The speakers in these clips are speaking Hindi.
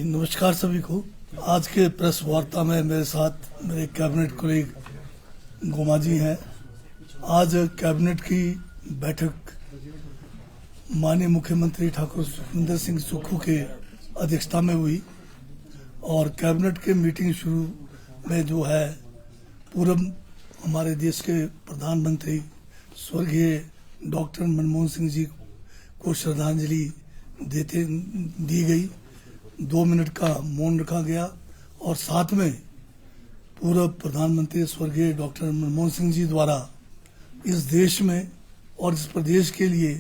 नमस्कार सभी को। आज के प्रेस वार्ता में मेरे साथ मेरे कैबिनेट कोलीग गोमा जी हैं। आज कैबिनेट की बैठक माननीय मुख्यमंत्री ठाकुर सुखविंदर सिंह सुक्खू के अध्यक्षता में हुई और कैबिनेट के मीटिंग शुरू में जो है पूर्व हमारे देश के प्रधानमंत्री स्वर्गीय डॉक्टर मनमोहन सिंह जी को श्रद्धांजलि दी गई। 2 मिनट का मौन रखा गया और साथ में पूर्व प्रधानमंत्री स्वर्गीय डॉक्टर मनमोहन सिंह जी द्वारा इस देश में और इस प्रदेश के लिए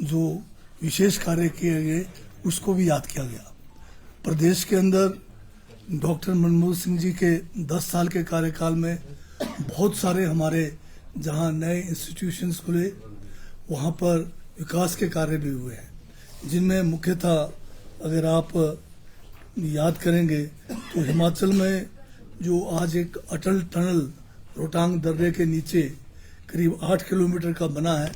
जो विशेष कार्य किए गए उसको भी याद किया गया। प्रदेश के अंदर डॉक्टर मनमोहन सिंह जी के 10 साल के कार्यकाल में बहुत सारे हमारे जहां नए इंस्टीट्यूशंस खुले वहां पर विकास के कार्य भी हुए हैं, जिनमें मुख्यतः अगर आप याद करेंगे तो हिमाचल में जो आज एक अटल टनल रोहतांग दर्रे के नीचे करीब 8 किलोमीटर का बना है,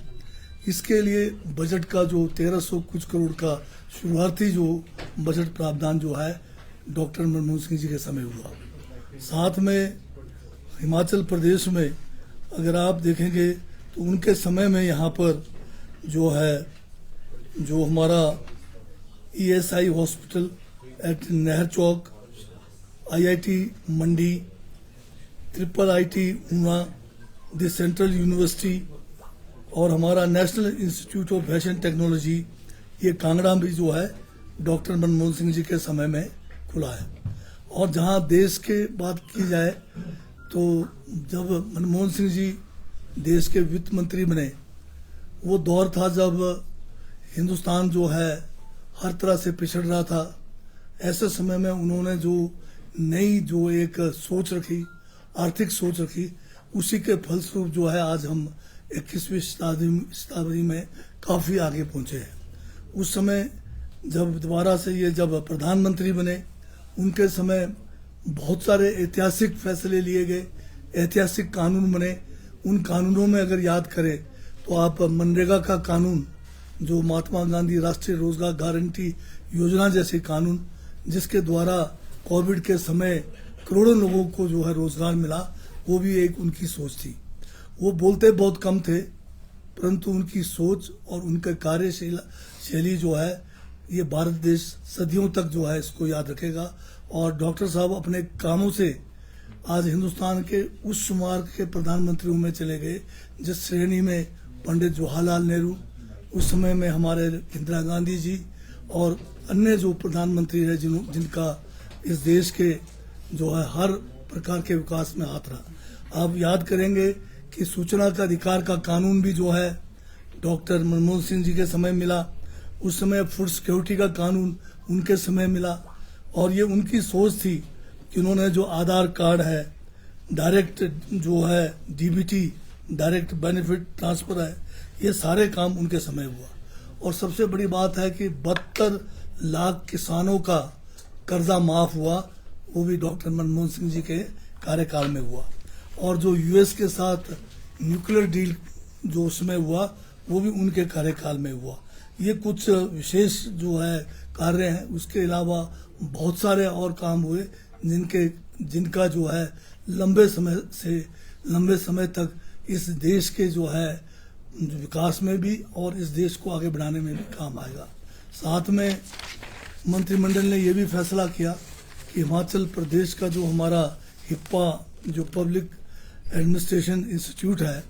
इसके लिए बजट का जो 1300 कुछ करोड़ का शुरुआती जो बजट प्रावधान जो है डॉक्टर मनमोहन सिंह जी के समय हुआ। साथ में हिमाचल प्रदेश में अगर आप देखेंगे तो उनके समय में यहाँ पर जो है जो हमारा ESI हॉस्पिटल एट नहर चौक, IIT Mandi, IIIT Una, the central university और हमारा national institute of fashion technology ये कांगड़ा भी जो है डॉक्टर मनमोहन सिंह जी के समय में खुला है। और जहां देश के बात की जाए तो जब मनमोहन सिंह जी देश के वित्त मंत्री बने, वो दौर था जब हिंदुस्तान जो है हर तरह से पिछड़ रहा था। ऐसे समय में उन्होंने जो नई जो एक सोच रखी, आर्थिक सोच रखी, उसी के फलस्वरूप जो है आज हम 21वीं शताब्दी में काफी आगे पहुंचे हैं। उस समय जब दोबारा से ये जब प्रधानमंत्री बने, उनके समय बहुत सारे ऐतिहासिक फैसले लिए गए, ऐतिहासिक कानून बने। उन कानूनों में अगर याद करें तो आप मनरेगा का कानून, जो महात्मा गांधी राष्ट्रीय रोजगार गारंटी योजना जैसे कानून, जिसके द्वारा कोविड के समय करोड़ों लोगों को जो है रोजगार मिला, वो भी एक उनकी सोच थी। वो बोलते बहुत कम थे, परंतु उनकी सोच और उनका कार्यशैली जो है ये भारत देश सदियों तक जो है इसको याद रखेगा। और डॉक्टर साहब अपने कामों से आज हिंदुस्तान के उस शुमार के प्रधानमंत्रियों में चले गए जिस श्रेणी में पंडित जवाहरलाल नेहरू, उस समय में हमारे इंदिरा गांधी जी और अन्य जो प्रधानमंत्री है जिनका इस देश के जो है हर प्रकार के विकास में हाथ रहा। आप याद करेंगे कि सूचना का अधिकार का कानून भी जो है डॉक्टर मनमोहन सिंह जी के समय मिला। उस समय फूड सिक्योरिटी का कानून उनके समय मिला और ये उनकी सोच थी कि उन्होंने जो आधार कार्ड है, डायरेक्ट जो है DBT डायरेक्ट बेनिफिट ट्रांसफर है, ये सारे काम उनके समय हुआ। और सबसे बड़ी बात है कि 72 लाख किसानों का कर्जा माफ हुआ, वो भी डॉक्टर मनमोहन सिंह जी के कार्यकाल में हुआ। और जो US के साथ न्यूक्लियर डील जो उसमें हुआ, वो भी उनके कार्यकाल में हुआ। ये कुछ विशेष जो है कार्य हैं। उसके अलावा बहुत सारे और काम हुए जिनका जो है लंबे समय तक इस देश के जो है विकास में भी और इस देश को आगे बढ़ाने में भी काम आएगा। साथ में मंत्रिमंडल ने यह भी फैसला किया कि हिमाचल प्रदेश का जो हमारा हिप्पा जो पब्लिक एडमिनिस्ट्रेशन इंस्टीट्यूट है,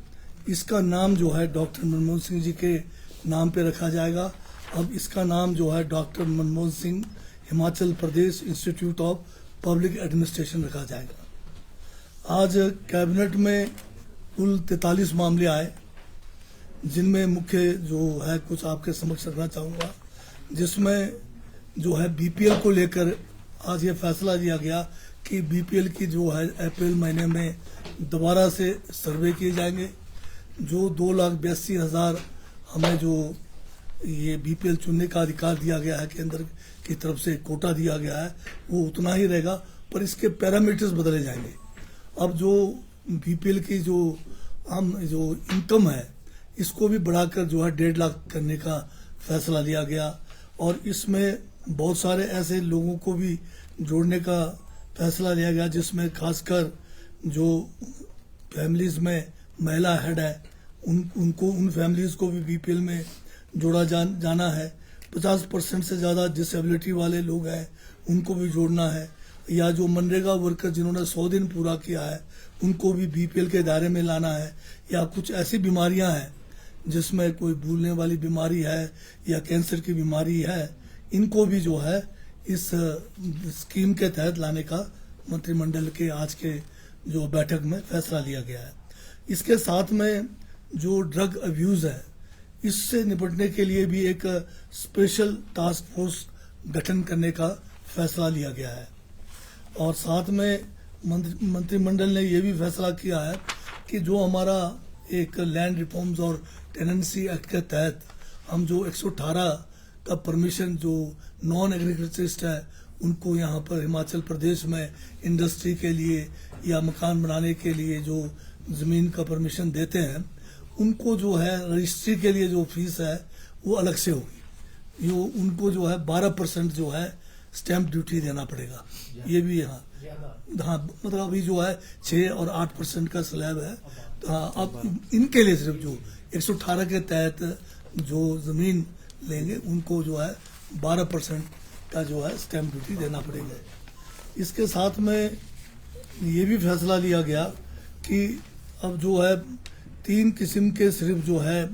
इसका नाम जो है डॉक्टर मनमोहन सिंह जी के नाम पे रखा जाएगा। अब इसका नाम जो है doctor Manmohan Singh Himachal Pradesh institute of public administration रखा जाएगा। आज कैबिनेट में कुल 43 मामले आए, जिनमें मुख्य जो है कुछ आपके समक्ष रखना चाहूँगा, जिसमें जो है BPL को लेकर आज ये फैसला लिया गया कि BPL की जो है अप्रैल महीने में दोबारा से सर्वे किए जाएंगे। जो 2,82,000 हमें जो ये BPL चुनने का अधिकार दिया गया है, केंद्र की तरफ से कोटा दिया गया है, वो उतना ही रहेगा, पर इसके पैरामीटर्स बदले जाएंगे। अब जो BPL की जो इनकम है, इसको भी बढ़ाकर जो है 1.5 लाख करने का फैसला लिया गया। और इसमें बहुत सारे ऐसे लोगों को भी जोड़ने का फैसला लिया गया, जिसमें खासकर जो फैमिलीज में महिला हेड है उन फैमिलीज को भी बीपीएल में जोड़ा जाना है। 50% से ज़्यादा डिसेबिलिटी वाले लोग हैं उनको भी जोड़ना है, या जो मनरेगा वर्कर जिन्होंने 100 दिन पूरा किया है उनको भी बीपीएल के दायरे में लाना है। या कुछ ऐसी बीमारियां हैं जिसमें कोई भूलने वाली बीमारी है या कैंसर की बीमारी है, इनको भी जो है इस स्कीम के तहत लाने का मंत्रिमंडल के आज के जो बैठक में फैसला लिया गया है। इसके साथ में जो ड्रग अब्यूज है इससे निपटने के लिए भी एक स्पेशल टास्क फोर्स गठन करने का फैसला लिया गया है। और साथ में मंत्रिमंडल ने यह भी फैसला किया है कि जो हमारा एक लैंड रिफॉर्म्स और टेनेंसी एक्ट के तहत हम जो 118 का परमिशन जो नॉन एग्रीकल्चरिस्ट है उनको यहाँ पर हिमाचल प्रदेश में इंडस्ट्री के लिए या मकान बनाने के लिए जो ज़मीन का परमिशन देते हैं, उनको जो है रजिस्ट्री के लिए जो फीस है वो अलग से होगी। जो उनको जो है 12% जो है स्टैंप ड्यूटी देना पड़ेगा। ये भी हाँ मतलब अभी जो है 6 और 8% का स्लैब है। तो हाँ, अब इनके लिए सिर्फ जो 118 के तहत जो ज़मीन लेंगे उनको जो है 12% का जो है स्टैंप ड्यूटी देना पड़ेगा। इसके साथ में ये भी फैसला लिया गया कि अब जो है 3 किस्म के सिर्फ जो है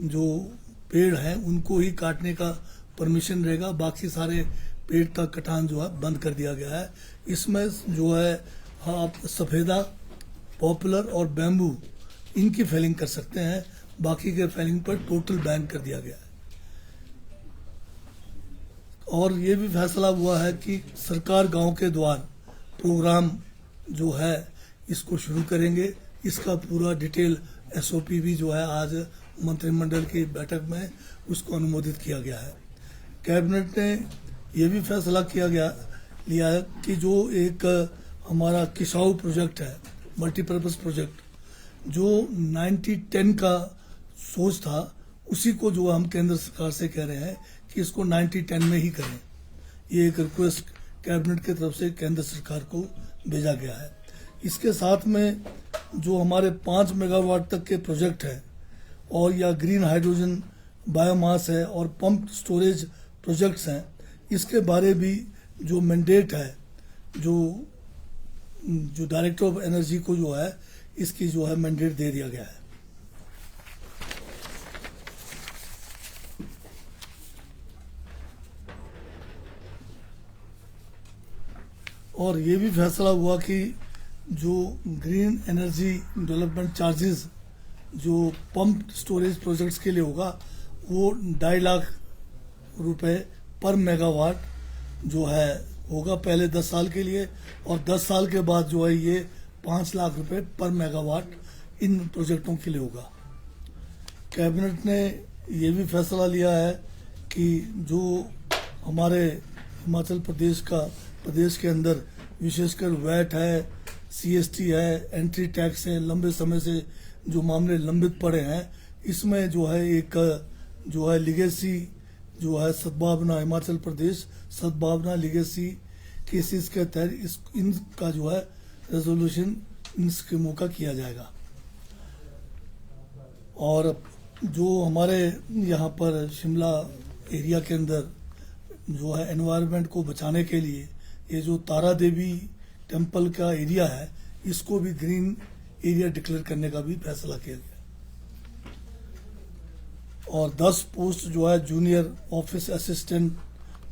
जो पेड़ हैं उनको ही काटने का परमिशन रहेगा, बाकी सारे पेड़ का कटान जो है बंद कर दिया गया है। इसमें जो है आप सफ़ेदा, पॉपुलर और बैम्बू इनकी फेलिंग कर सकते हैं, बाकी के फेलिंग पर टोटल बैन कर दिया गया है। और ये भी फैसला हुआ है कि सरकार गांव के द्वार प्रोग्राम जो है इसको शुरू करेंगे। इसका पूरा डिटेल एसओपी भी जो है आज मंत्रिमंडल की बैठक में उसको अनुमोदित किया गया है। कैबिनेट ने यह भी फैसला लिया है कि जो एक हमारा किसाऊ प्रोजेक्ट है, मल्टीपर्पज़ प्रोजेक्ट, जो 90-10 का सोच था उसी को जो हम केंद्र सरकार से कह रहे हैं कि इसको 90-10 में ही करें। ये एक रिक्वेस्ट कैबिनेट की तरफ से केंद्र सरकार को भेजा गया है। इसके साथ में जो हमारे 5 मेगावाट तक के प्रोजेक्ट हैं और या ग्रीन हाइड्रोजन बायोमास है और पंप स्टोरेज प्रोजेक्ट्स हैं, इसके बारे भी जो मैंडेट है जो डायरेक्टर ऑफ एनर्जी को जो है इसकी जो है मैंडेट दे दिया गया है। और ये भी फैसला हुआ कि जो ग्रीन एनर्जी डेवलपमेंट चार्जेस जो पंप स्टोरेज प्रोजेक्ट्स के लिए होगा वो 2.5 लाख रुपए पर मेगावाट जो है होगा पहले 10 साल के लिए, और 10 साल के बाद जो है ये 5 लाख रुपए पर मेगावाट इन प्रोजेक्टों के लिए होगा। कैबिनेट ने ये भी फैसला लिया है कि जो हमारे हिमाचल प्रदेश के अंदर विशेषकर वैट है, सीएसटी है, एंट्री टैक्स है, लंबे समय से जो मामले लंबित पड़े हैं, इसमें जो है एक जो है लीगेसी जो है सद्भावना हिमाचल प्रदेश सद्भावना लीगेसी केसेस के तहत इनका जो है रेजोल्यूशन इन स्कीमों का किया जाएगा। और जो हमारे यहाँ पर शिमला एरिया के अंदर जो है एनवायरनमेंट को बचाने के लिए ये जो तारा देवी टेम्पल का एरिया है इसको भी ग्रीन एरिया डिक्लेयर करने का भी फैसला किया गया। और 10 पोस्ट जो है जूनियर ऑफिस असिस्टेंट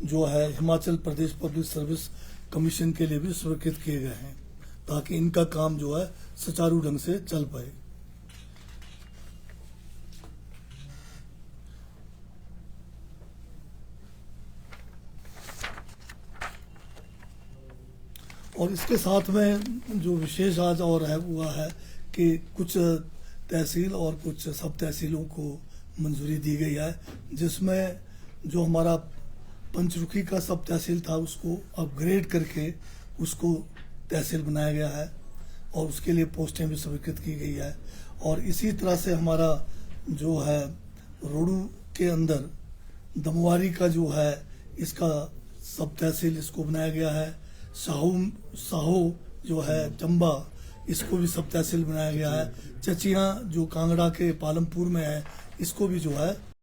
जो है Himachal Pradesh public service commission के लिए भी स्वीकृत किए गए हैं, ताकि इनका काम जो है सुचारू ढंग से चल पाए। और इसके साथ में जो विशेष आज और है हुआ है कि कुछ तहसील और कुछ सब तहसीलों को मंजूरी दी गई है, जिसमें जो हमारा पंचरुखी का सब तहसील था उसको अपग्रेड करके उसको तहसील बनाया गया है और उसके लिए पोस्टें भी स्वीकृत की गई है। और इसी तरह से हमारा जो है रोडू के अंदर दमवारी का जो है इसका सब तहसील इसको बनाया गया है। साहो जो है चंबा, इसको भी सब तहसील बनाया गया है। चचिया जो कांगड़ा के पालमपुर में है, इसको भी जो है